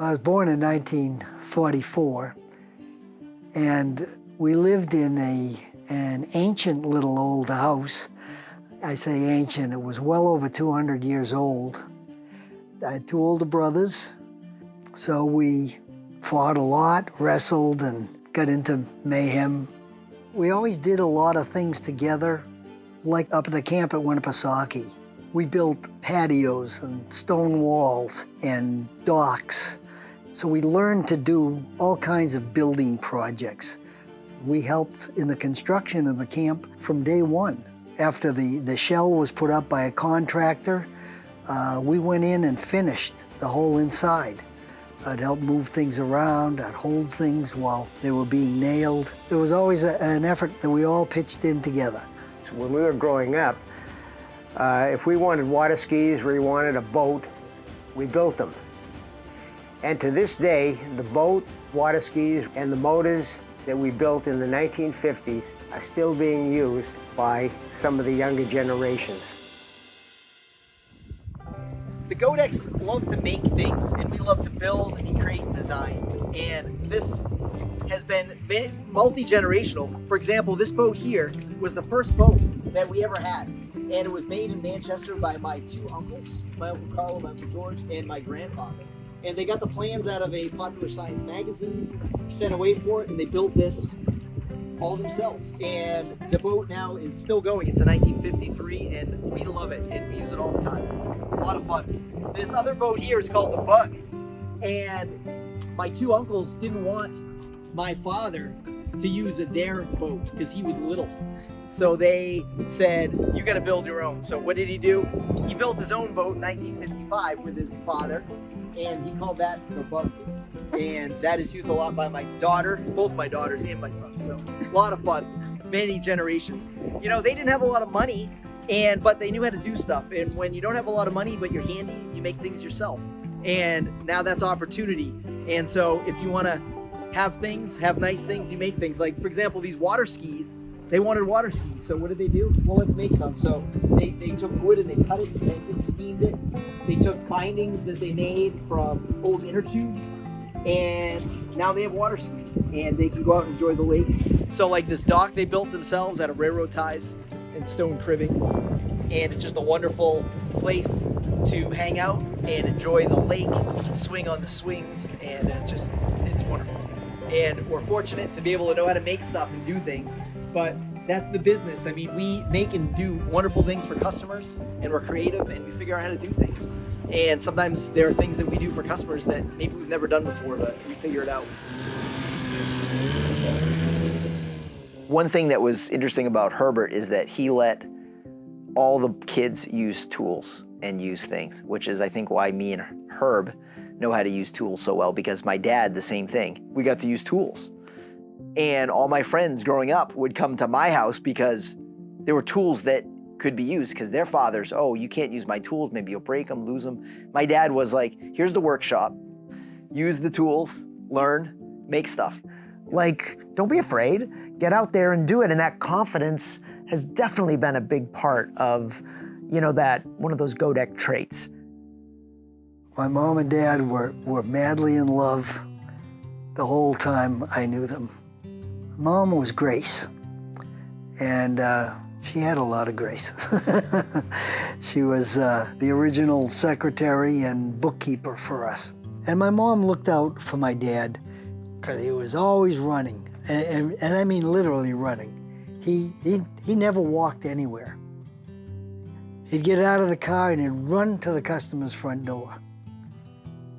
I was born in 1944, and we lived in an ancient little old house. I say ancient, it was well over 200 years old. I had two older brothers, so we fought a lot, wrestled, and got into mayhem. We always did a lot of things together, like up at the camp at Winnipesaukee. We built patios and stone walls and docks. So we learned to do all kinds of building projects. We helped in the construction of the camp from day one. After the shell was put up by a contractor, we went in and finished the whole inside. I'd help move things around, I'd hold things while they were being nailed. There was always an effort that we all pitched in together. So when we were growing up, if we wanted water skis or we wanted a boat, we built them. And to this day, the boat, water skis, and the motors that we built in the 1950s are still being used by some of the younger generations. The Goedeckes love to make things, and we love to build and create and design. And this has been multi-generational. For example, this boat here was the first boat that we ever had. And it was made in Manchester by my two uncles, my Uncle Carl, my Uncle George, and my grandfather. And they got the plans out of a popular science magazine, sent away for it, and they built this all themselves. And the boat now is still going. It's a 1953, and we love it, and we use it all the time. A lot of fun. This other boat here is called the Bug. And my two uncles didn't want my father to use their boat because he was little. So they said, you got to build your own. So what did he do? He built his own boat in 1955 with his father, and he called that the Bug. And that is used a lot by my daughter, both my daughters and my son. So a lot of fun, many generations. You know, they didn't have a lot of money, but they knew how to do stuff. And when you don't have a lot of money, but you're handy, you make things yourself. And now that's opportunity. And so if you want to have things, have nice things, you make things. Like, for example, these water skis, they wanted water skis. So what did they do? Well, let's make some. So they took wood and they cut it, bent it, steamed it. They took bindings that they made from old inner tubes, and now they have water skis and they can go out and enjoy the lake. So like this dock they built themselves out of railroad ties and stone cribbing, and it's just a wonderful place to hang out and enjoy the lake, swing on the swings, and it's wonderful. And we're fortunate to be able to know how to make stuff and do things, but that's the business. I mean, we make and do wonderful things for customers, and we're creative, and we figure out how to do things. And sometimes there are things that we do for customers that maybe we've never done before, but we figure it out. One thing that was interesting about Herbert is that he let all the kids use tools and use things, which is, I think, why me and Herb know how to use tools so well, because my dad, the same thing. We got to use tools. And all my friends growing up would come to my house because there were tools that could be used, because their fathers, oh, you can't use my tools, maybe you'll break them, lose them. My dad was like, here's the workshop, use the tools, learn, make stuff. Like, don't be afraid, get out there and do it. And that confidence has definitely been a big part of, you know, that one of those Goedecke traits. My mom and dad were madly in love the whole time I knew them. Mom was Grace, and she had a lot of grace. She was the original secretary and bookkeeper for us. And my mom looked out for my dad because he was always running, and I mean literally running. He never walked anywhere. He'd get out of the car and he'd run to the customer's front door.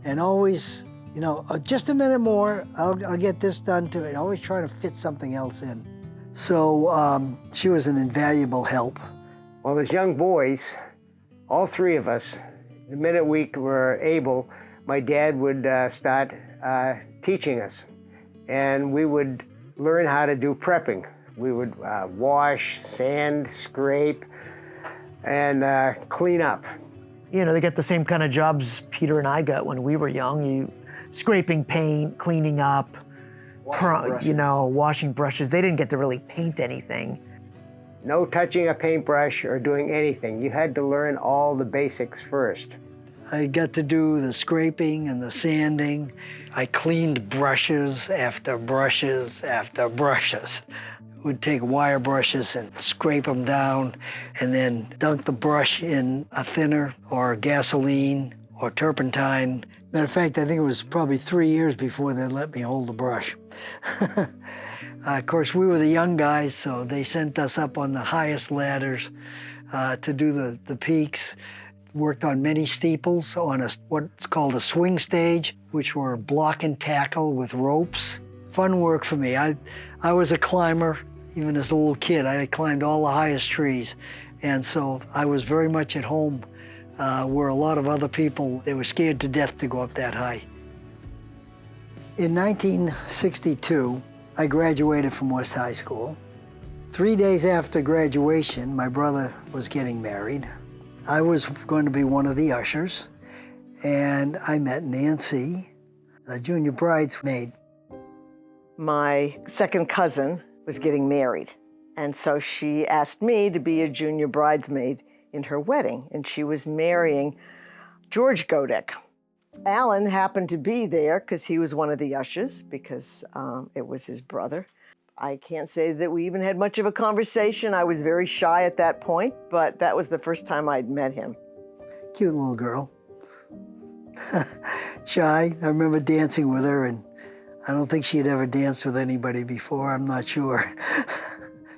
And always, you know, just a minute more, I'll get this done too. And always trying to fit something else in. So she was an invaluable help. Well, as young boys, all three of us, the minute we were able, my dad would start teaching us. And we would learn how to do prepping. We would wash, sand, scrape, and clean up. You know, they get the same kind of jobs Peter and I got when we were young. You scraping paint, cleaning up, washing brushes. They didn't get to really paint anything. No touching a paintbrush or doing anything. You had to learn all the basics first. I got to do the scraping and the sanding. I cleaned brushes after brushes after brushes. Would take wire brushes and scrape them down and then dunk the brush in a thinner or gasoline or turpentine. Matter of fact, I think it was probably 3 years before they let me hold the brush. Of course, we were the young guys, so they sent us up on the highest ladders to do the peaks. Worked on many steeples on what's called a swing stage, which were block and tackle with ropes. Fun work for me. I was a climber. Even as a little kid, I climbed all the highest trees. And so I was very much at home where a lot of other people, they were scared to death to go up that high. In 1962, I graduated from West High School. 3 days after graduation, my brother was getting married. I was going to be one of the ushers, and I met Nancy, a junior bridesmaid. My second cousin was getting married, and so she asked me to be a junior bridesmaid in her wedding, and she was marrying George Goedecke. Alan happened to be there because he was one of the ushers, because it was his brother. I can't say that we even had much of a conversation. I was very shy at that point, but that was the first time I'd met him. Cute little girl. Shy. I remember dancing with her, and I don't think she had ever danced with anybody before. I'm not sure.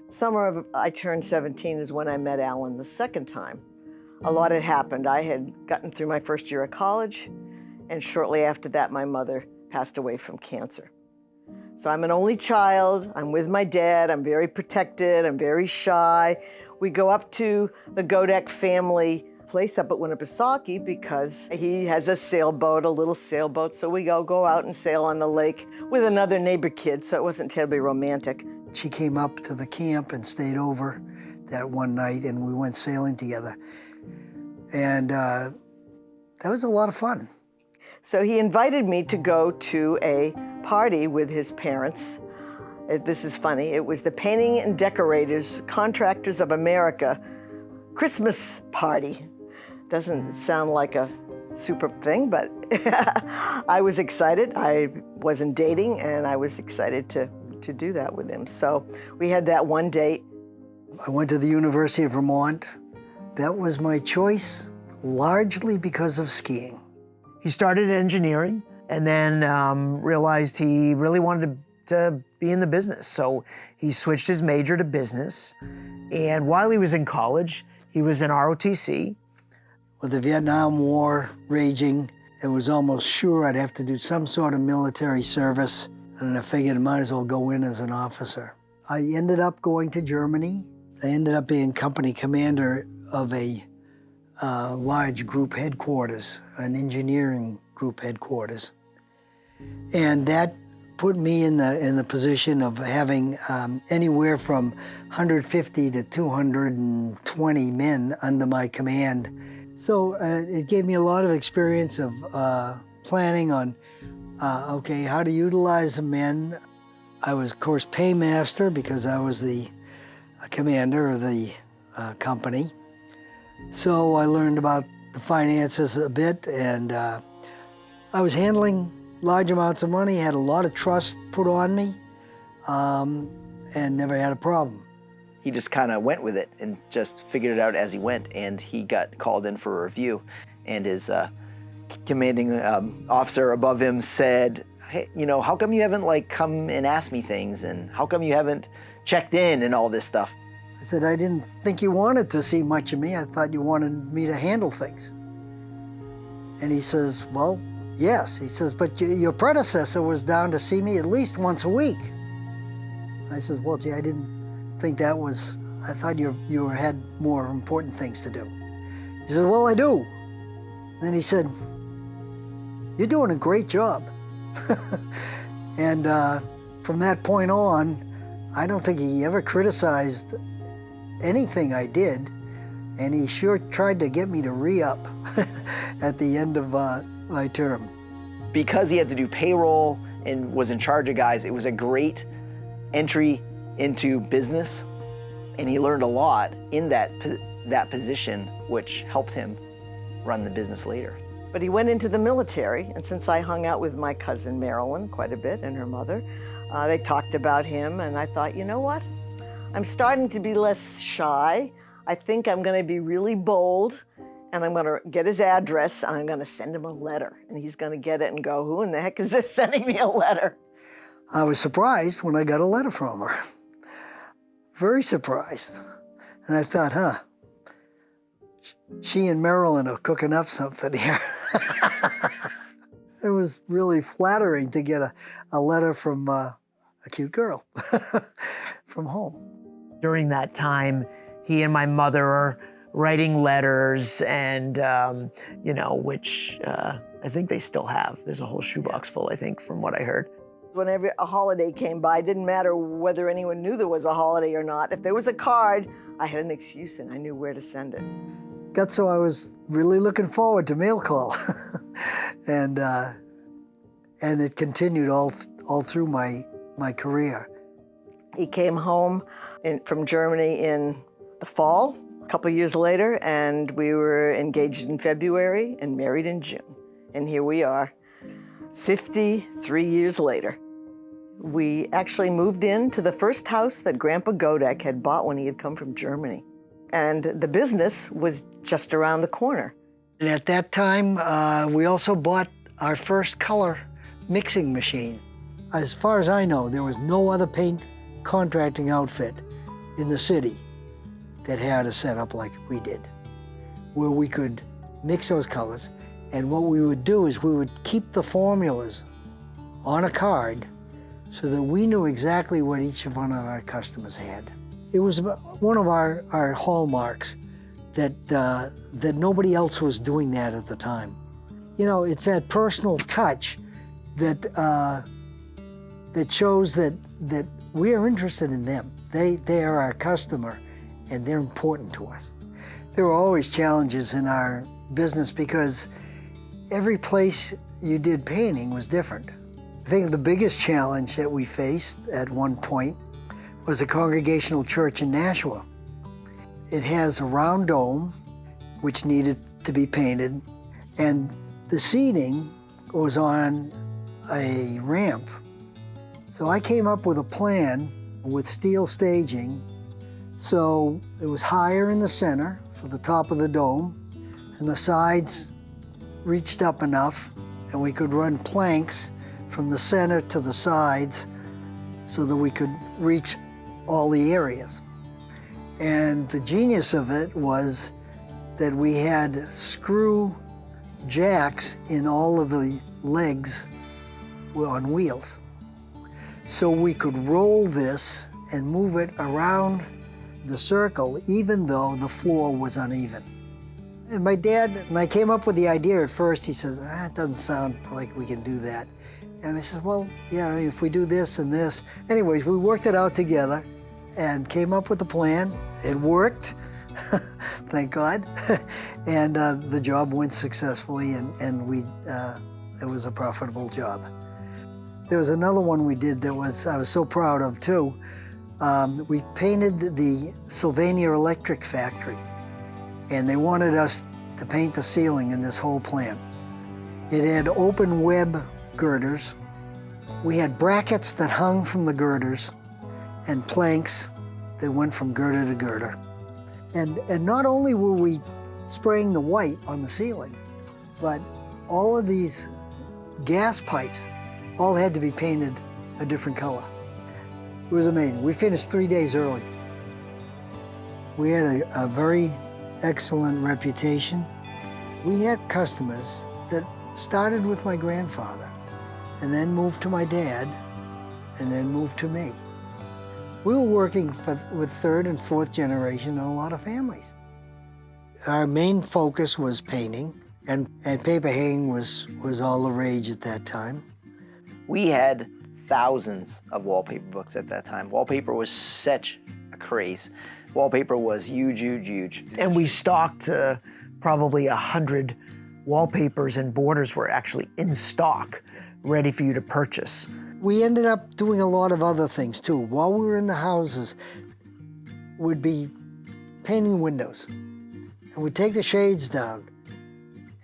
Summer of I turned 17 is when I met Alan the second time. A lot had happened. I had gotten through my first year of college, and shortly after that, my mother passed away from cancer. So I'm an only child. I'm with my dad. I'm very protected. I'm very shy. We go up to the Goedecke family place up at Winnipesaukee because he has a sailboat, a little sailboat. So we go out and sail on the lake with another neighbor kid, so it wasn't terribly romantic. She came up to the camp and stayed over that one night, and we went sailing together. And that was a lot of fun. So he invited me to go to a party with his parents. This is funny. It was the Painting and Decorators Contractors of America Christmas party. Doesn't sound like a super thing, but I was excited. I wasn't dating, and I was excited to do that with him. So we had that one date. I went to the University of Vermont. That was my choice, largely because of skiing. He started engineering and then realized he really wanted to be in the business. So he switched his major to business. And while he was in college, he was in ROTC. With the Vietnam War raging, it was almost sure I'd have to do some sort of military service, and I figured I might as well go in as an officer. I ended up going to Germany. I ended up being company commander of a large group headquarters, an engineering group headquarters. And that put me in the position of having anywhere from 150 to 220 men under my command. So it gave me a lot of experience of planning on, okay, how to utilize the men. I was, of course, paymaster because I was the commander of the company. So I learned about the finances a bit, and I was handling large amounts of money, had a lot of trust put on me, and never had a problem. He just kind of went with it and just figured it out as he went, and he got called in for a review, and his commanding officer above him said, hey, you know, how come you haven't come and asked me things, and how come you haven't checked in and all this stuff? I said, I didn't think you wanted to see much of me. I thought you wanted me to handle things. And he says, well, yes. He says, but your predecessor was down to see me at least once a week. I said, well, gee, I didn't think that was, I thought you had more important things to do. He said, well, I do. Then he said, you're doing a great job. And from that point on, I don't think he ever criticized anything I did, and he sure tried to get me to re-up at the end of my term. Because he had to do payroll and was in charge of guys, it was a great entry into business, and he learned a lot in that position, which helped him run the business later. But he went into the military, and since I hung out with my cousin Marilyn quite a bit and her mother, they talked about him, and I thought, you know what? I'm starting to be less shy. I think I'm going to be really bold, and I'm going to get his address, and I'm going to send him a letter. And he's going to get it and go, who in the heck is this sending me a letter? I was surprised when I got a letter from her. Very surprised. And I thought, she and Marilyn are cooking up something here. It was really flattering to get a letter from a cute girl from home. During that time, he and my mother are writing letters and, which I think they still have. There's a whole shoebox full, I think, from what I heard. Whenever a holiday came by, it didn't matter whether anyone knew there was a holiday or not. If there was a card, I had an excuse and I knew where to send it. Got so I was really looking forward to mail call. And it continued all through my career. He came home from Germany in the fall, a couple of years later, and we were engaged in February and married in June. And here we are, 53 years later. We actually moved into the first house that Grandpa Goedecke had bought when he had come from Germany. And the business was just around the corner. And at that time, we also bought our first color mixing machine. As far as I know, there was no other paint contracting outfit in the city that had a setup like we did, where we could mix those colors. And what we would do is we would keep the formulas on a card so that we knew exactly what each one of our customers had. It was one of our hallmarks that nobody else was doing that at the time. You know, it's that personal touch that shows that we are interested in them. They are our customer and they're important to us. There were always challenges in our business because every place you did painting was different. I think the biggest challenge that we faced at one point was the Congregational Church in Nashua. It has a round dome, which needed to be painted, and the seating was on a ramp. So I came up with a plan with steel staging, so it was higher in the center for the top of the dome, and the sides reached up enough, and we could run planks from the center to the sides so that we could reach all the areas. And the genius of it was that we had screw jacks in all of the legs on wheels. So we could roll this and move it around the circle even though the floor was uneven. And my dad, and I came up with the idea at first, he says, it doesn't sound like we can do that. And I said, well, yeah, if we do this and this. Anyways, we worked it out together and came up with a plan. It worked, thank God. And the job went successfully and it was a profitable job. There was another one we did that I was so proud of too. We painted the Sylvania Electric factory, and they wanted us to paint the ceiling in this whole plant. It had open web girders. We had brackets that hung from the girders and planks that went from girder to girder. And not only were we spraying the white on the ceiling, but all of these gas pipes all had to be painted a different color. It was amazing. We finished 3 days early. We had a very excellent reputation. We had customers that started with my grandfather and then moved to my dad and then moved to me. We were working with third and fourth generation in a lot of families. Our main focus was painting, and paper hanging was all the rage at that time. We had thousands of wallpaper books at that time. Wallpaper was such a craze. Wallpaper was huge, huge, huge. And we stocked probably 100 wallpapers and borders were actually in stock, ready for you to purchase. We ended up doing a lot of other things too. While we were in the houses, we'd be painting windows. And we'd take the shades down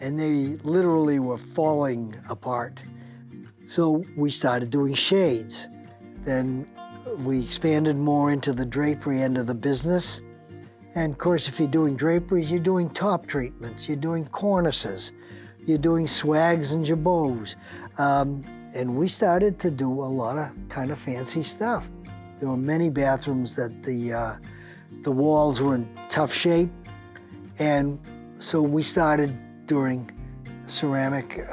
and they literally were falling apart. So we started doing shades. Then we expanded more into the drapery end of the business. And of course, if you're doing draperies, you're doing top treatments, you're doing cornices, you're doing swags and jabots. And we started to do a lot of kind of fancy stuff. There were many bathrooms that the walls were in tough shape. And so we started doing ceramic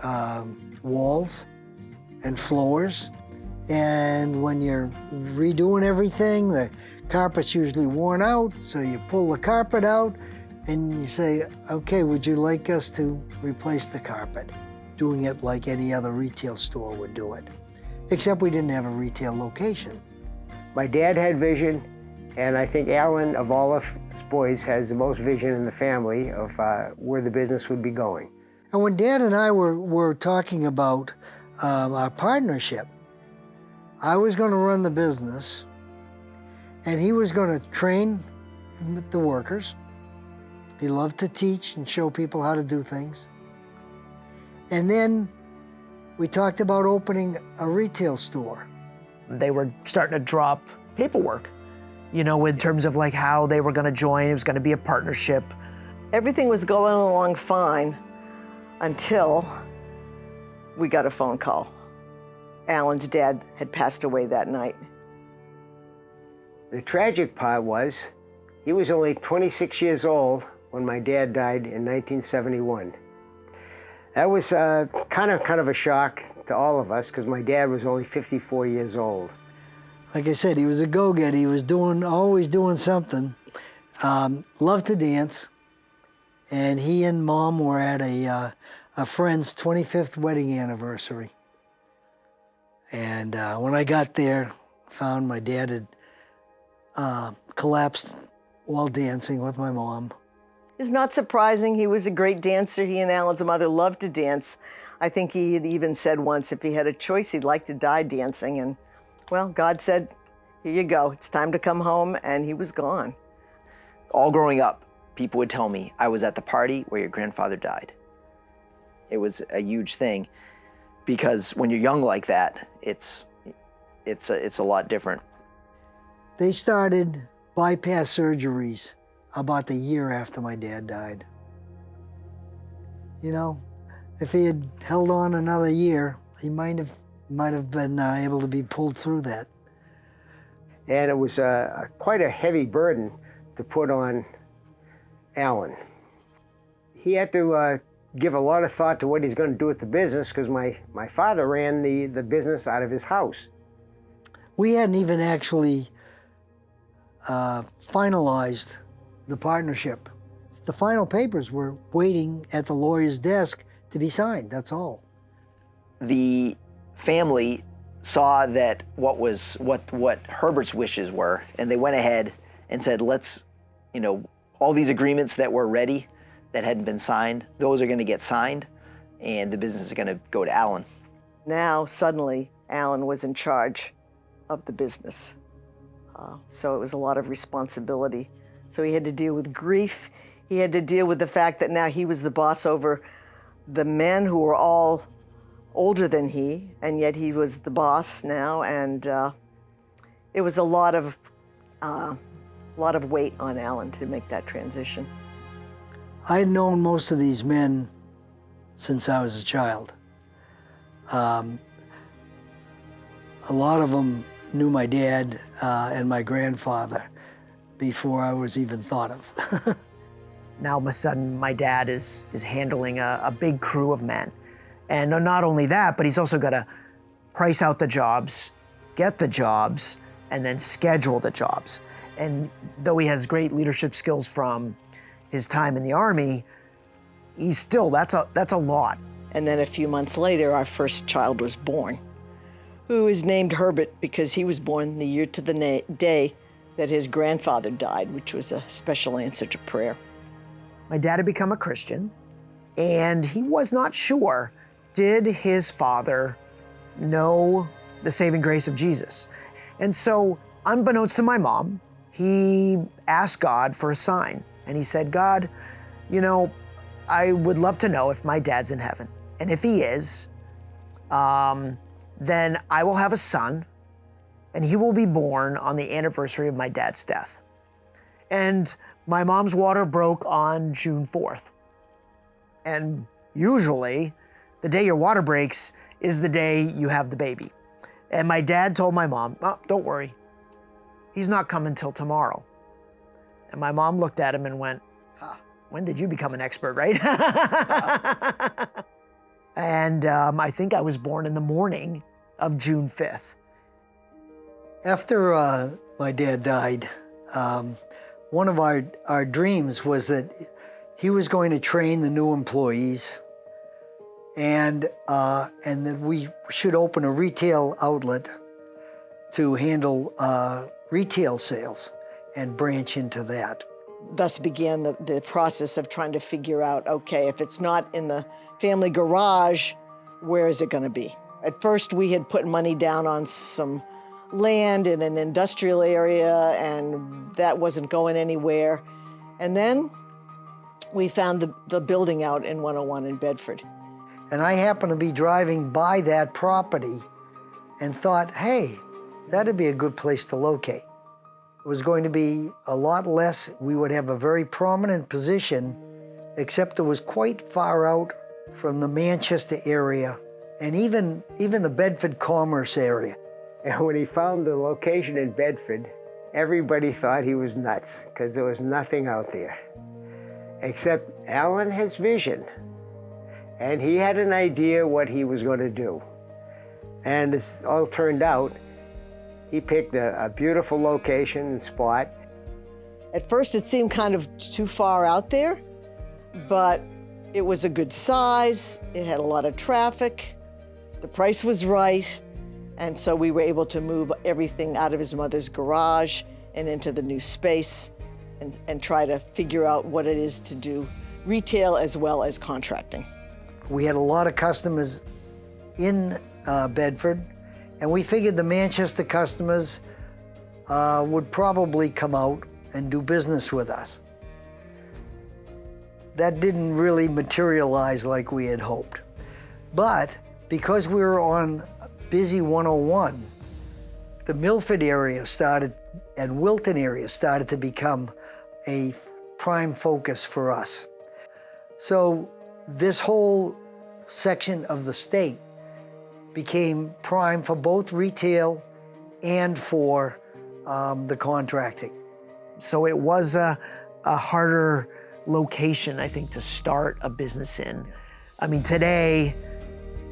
walls and floors. And when you're redoing everything, the carpet's usually worn out, so you pull the carpet out and you say, okay, would you like us to replace the carpet? Doing it like any other retail store would do it, except we didn't have a retail location. My dad had vision, and I think Alan, of all of us boys, has the most vision in the family of where the business would be going. And when Dad and I were talking about our partnership, I was going to run the business, and he was going to train the workers. He loved to teach and show people how to do things. And then we talked about opening a retail store. They were starting to drop paperwork, you know, in terms of like how they were going to join. It was going to be a partnership. Everything was going along fine until we got a phone call. Alan's dad had passed away that night. The tragic part was, he was only 26 years old when my dad died in 1971. That was kind of a shock to all of us, because my dad was only 54 years old. Like I said, he was a go-getter. He was always doing something. Loved to dance. And he and Mom were at a friend's 25th wedding anniversary. And when I got there, found my dad had collapsed while dancing with my mom. It's not surprising. He was a great dancer. He and Alan's mother loved to dance. I think he had even said once if he had a choice, he'd like to die dancing. And, well, God said, here you go. It's time to come home. And he was gone. All growing up, people would tell me, I was at the party where your grandfather died. It was a huge thing, because when you're young like that, it's a lot different. They started bypass surgeries about the year after my dad died. You know, if he had held on another year, he might have been able to be pulled through that. And it was quite a heavy burden to put on Alan. He had to give a lot of thought to what he's going to do with the business, because my father ran the business out of his house. We hadn't even actually finalized the partnership. The final papers were waiting at the lawyer's desk to be signed, that's all. The family saw that what Herbert's wishes were, and they went ahead and said, let's, you know, all these agreements that were ready, that hadn't been signed, those are going to get signed, and the business is going to go to Alan. Now, suddenly, Alan was in charge of the business. So it was a lot of responsibility. So he had to deal with grief. He had to deal with the fact that now he was the boss over the men who were all older than he, and yet he was the boss now. And it was a lot of weight on Alan to make that transition. I had known most of these men since I was a child. A lot of them knew my dad and my grandfather before I was even thought of. Now, all of a sudden, my dad is handling a big crew of men. And not only that, but he's also got to price out the jobs, get the jobs, and then schedule the jobs. And though he has great leadership skills from his time in the Army, that's a lot. And then a few months later, our first child was born, who is named Herbert because he was born the year to the day that his grandfather died, which was a special answer to prayer. My dad had become a Christian, and he was not sure, did his father know the saving grace of Jesus? And so, unbeknownst to my mom, he asked God for a sign. And he said, God, you know, I would love to know if my dad's in heaven. And if he is, then I will have a son, and he will be born on the anniversary of my dad's death. And my mom's water broke on June 4th. And usually, the day your water breaks is the day you have the baby. And my dad told my mom, "Oh, don't worry, he's not coming till tomorrow." And my mom looked at him and went, "When did you become an expert, right?" And I think I was born in the morning of June 5th. After my dad died, one of our dreams was that he was going to train the new employees, and that we should open a retail outlet to handle retail sales and branch into that. Thus began the process of trying to figure out, okay, if it's not in the family garage, where is it going to be? At first, we had put money down on some land in an industrial area, and that wasn't going anywhere. And then we found the building out in 101 in Bedford. And I happened to be driving by that property and thought, hey, that'd be a good place to locate. It was going to be a lot less. We would have a very prominent position, except it was quite far out from the Manchester area and even the Bedford Commerce area. And when he found the location in Bedford, everybody thought he was nuts because there was nothing out there. Except Alan has vision, and he had an idea what he was going to do. And as all turned out, he picked a beautiful location and spot. At first, it seemed kind of too far out there, but it was a good size, it had a lot of traffic, the price was right, and so we were able to move everything out of his mother's garage and into the new space and try to figure out what it is to do retail as well as contracting. We had a lot of customers in Bedford, and we figured the Manchester customers would probably come out and do business with us. That didn't really materialize like we had hoped. But because we were on busy 101, the Milford area started and Wilton area started to become a prime focus for us. So this whole section of the state became prime for both retail and for the contracting. So it was a harder location, I think, to start a business in. I mean, today,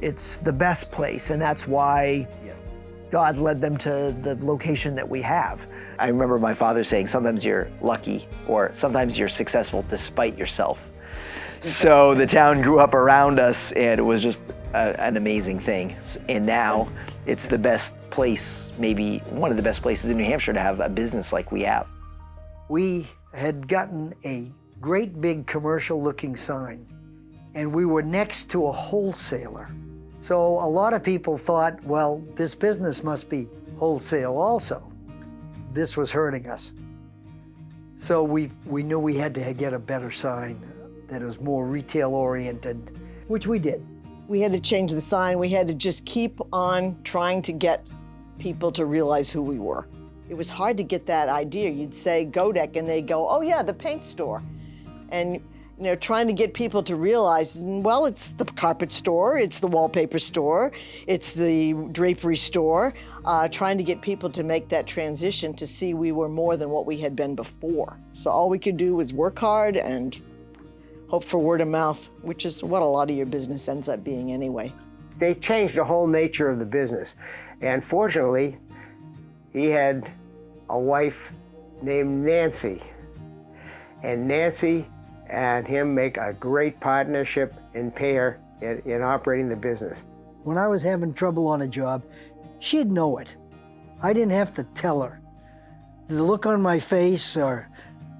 it's the best place, and that's why God led them to the location that we have. I remember my father saying, sometimes you're lucky, or sometimes you're successful despite yourself. So the town grew up around us, and it was just an amazing thing. And now it's the best place, maybe one of the best places in New Hampshire to have a business like we have. We had gotten a great big commercial looking sign, and we were next to a wholesaler. So a lot of people thought, well, this business must be wholesale also. This was hurting us. So we knew we had to get a better sign that was more retail oriented, which we did. We had to change the sign. We had to just keep on trying to get people to realize who we were. It was hard to get that idea. You'd say Goedecke and they'd go, oh yeah, the paint store. And trying to get people to realize, well, it's the carpet store, it's the wallpaper store, it's the drapery store, trying to get people to make that transition to see we were more than what we had been before. So all we could do was work hard and hope for word of mouth, which is what a lot of your business ends up being anyway. They changed the whole nature of the business. And fortunately, he had a wife named Nancy. And Nancy and him make a great partnership and pair in operating the business. When I was having trouble on a job, she'd know it. I didn't have to tell her. The look on my face or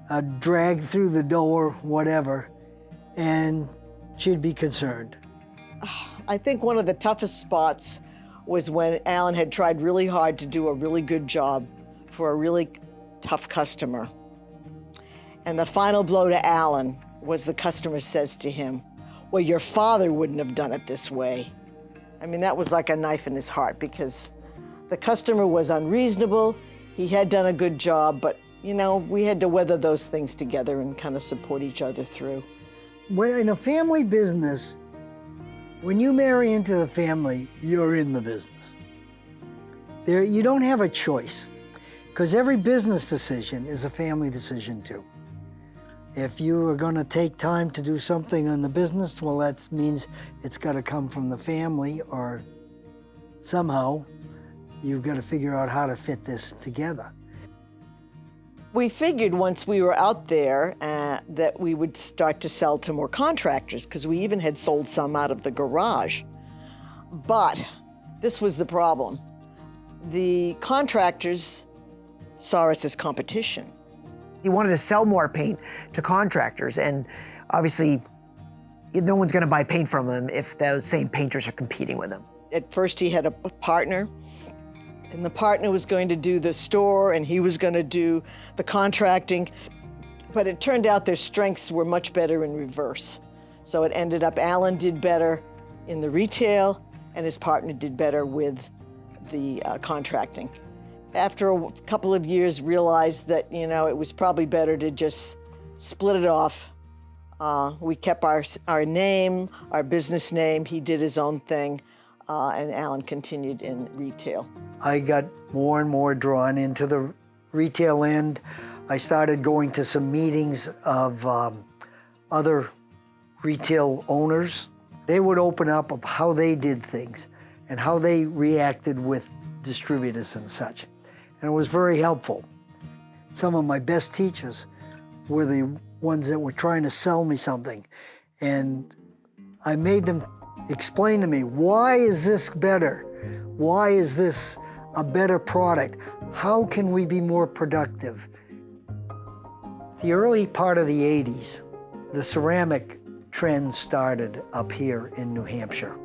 a drag through the door, whatever, and she'd be concerned. I think one of the toughest spots was when Alan had tried really hard to do a really good job for a really tough customer. And the final blow to Alan was the customer says to him, "Well, your father wouldn't have done it this way." I mean, that was like a knife in his heart because the customer was unreasonable. He had done a good job, but you know, we had to weather those things together and kind of support each other through. When in a family business, when you marry into the family, you're in the business. You don't have a choice, because every business decision is a family decision too. If you are going to take time to do something in the business, well, that means it's got to come from the family, or somehow you've got to figure out how to fit this together. We figured once we were out there that we would start to sell to more contractors, because we even had sold some out of the garage. But this was the problem. The contractors saw us as competition. He wanted to sell more paint to contractors, and obviously no one's going to buy paint from him if those same painters are competing with him. At first he had a partner, and the partner was going to do the store and he was going to do the contracting, but it turned out their strengths were much better in reverse. So it ended up Alan did better in the retail and his partner did better with the contracting. After a couple of years, realized that, you know, it was probably better to just split it off. We kept our name, our business name. He did his own thing, and Alan continued in retail. I got more and more drawn into the retail end. I started going to some meetings of other retail owners. They would open up of how they did things and how they reacted with distributors and such. And it was very helpful. Some of my best teachers were the ones that were trying to sell me something. And I made them explain to me, why is this better? Why is this a better product? How can we be more productive? The early part of the 80s, the ceramic trend started up here in New Hampshire.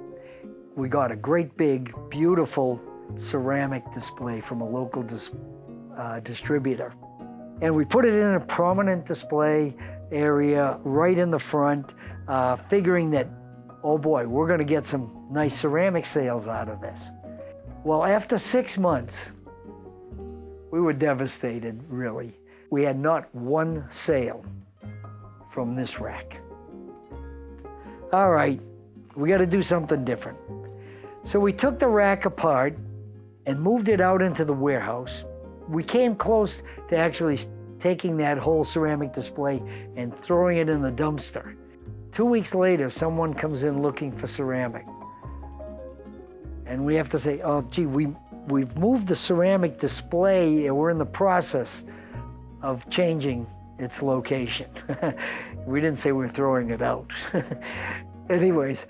We got a great big, beautiful ceramic display from a local distributor. And we put it in a prominent display area right in the front, figuring that, oh boy, we're gonna get some nice ceramic sales out of this. Well, after 6 months, we were devastated, really. We had not one sale from this rack. All right, we gotta do something different. So we took the rack apart and moved it out into the warehouse. We came close to actually taking that whole ceramic display and throwing it in the dumpster. 2 weeks later, someone comes in looking for ceramic. And we have to say, oh, gee, we've moved the ceramic display and we're in the process of changing its location. We didn't say we were throwing it out. Anyways,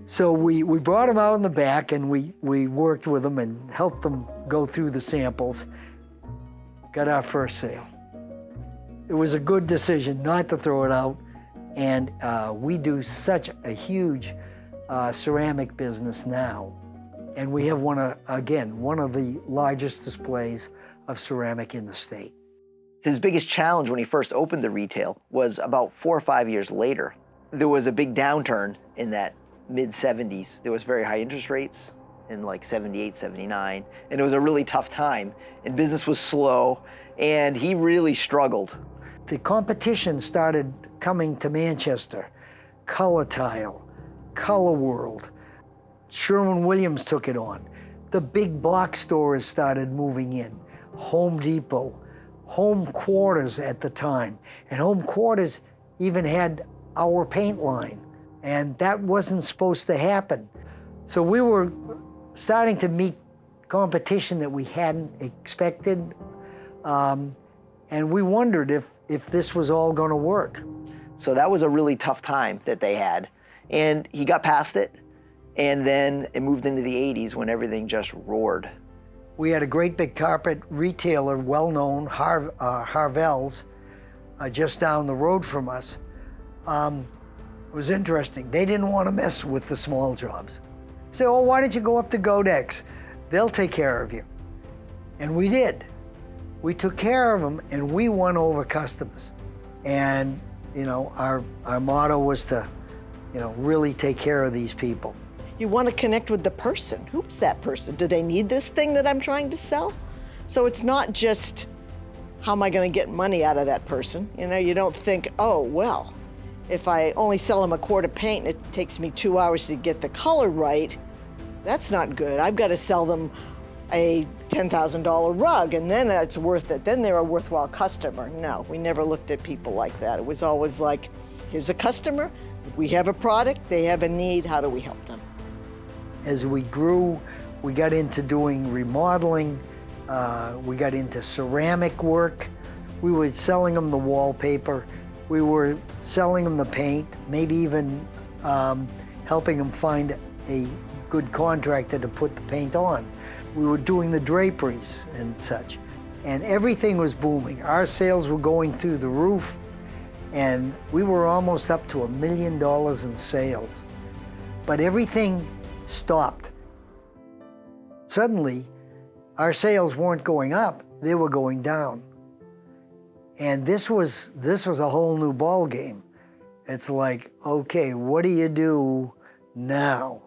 so we brought them out in the back and we worked with them and helped them go through the samples. Got our first sale. It was a good decision not to throw it out, and we do such a huge ceramic business now. And we have one of the largest displays of ceramic in the state. His biggest challenge when he first opened the retail was about 4 or 5 years later. There was a big downturn in that mid-70s. There was very high interest rates in like 78, 79, and it was a really tough time, and business was slow, and he really struggled. The competition started coming to Manchester. Color Tile, Color World, Sherwin-Williams took it on. The big box stores started moving in. Home Depot, Home Quarters at the time, and Home Quarters even had our paint line, and that wasn't supposed to happen. So we were starting to meet competition that we hadn't expected, and we wondered if this was all going to work. So that was a really tough time that they had, and he got past it, and then it moved into the 80s when everything just roared. We had a great big carpet retailer, well-known, Harvell's, just down the road from us. It was interesting. They didn't want to mess with the small jobs. Say, oh, why don't you go up to Goedecke's? They'll take care of you. And we did. We took care of them, and we won over customers. And You know, our motto was to, you know, really take care of these people. You want to connect with the person. Who's that person? Do they need this thing that I'm trying to sell? So it's not just, how am I going to get money out of that person? You know, you don't think, oh, well, if I only sell them a quart of paint and it takes me 2 hours to get the color right, that's not good. I've got to sell them a $10,000 rug, and then it's worth it. Then they're a worthwhile customer. No, we never looked at people like that. It was always like, here's a customer, we have a product, they have a need, how do we help them? As we grew, we got into doing remodeling, we got into ceramic work. We were selling them the wallpaper, we were selling them the paint, maybe even helping them find a good contractor to put the paint on. We were doing the draperies and such, and everything was booming. Our sales were going through the roof, and we were almost up to $1 million in sales. But everything stopped. Suddenly, our sales weren't going up, they were going down. And this was a whole new ball game. It's like, okay, what do you do now?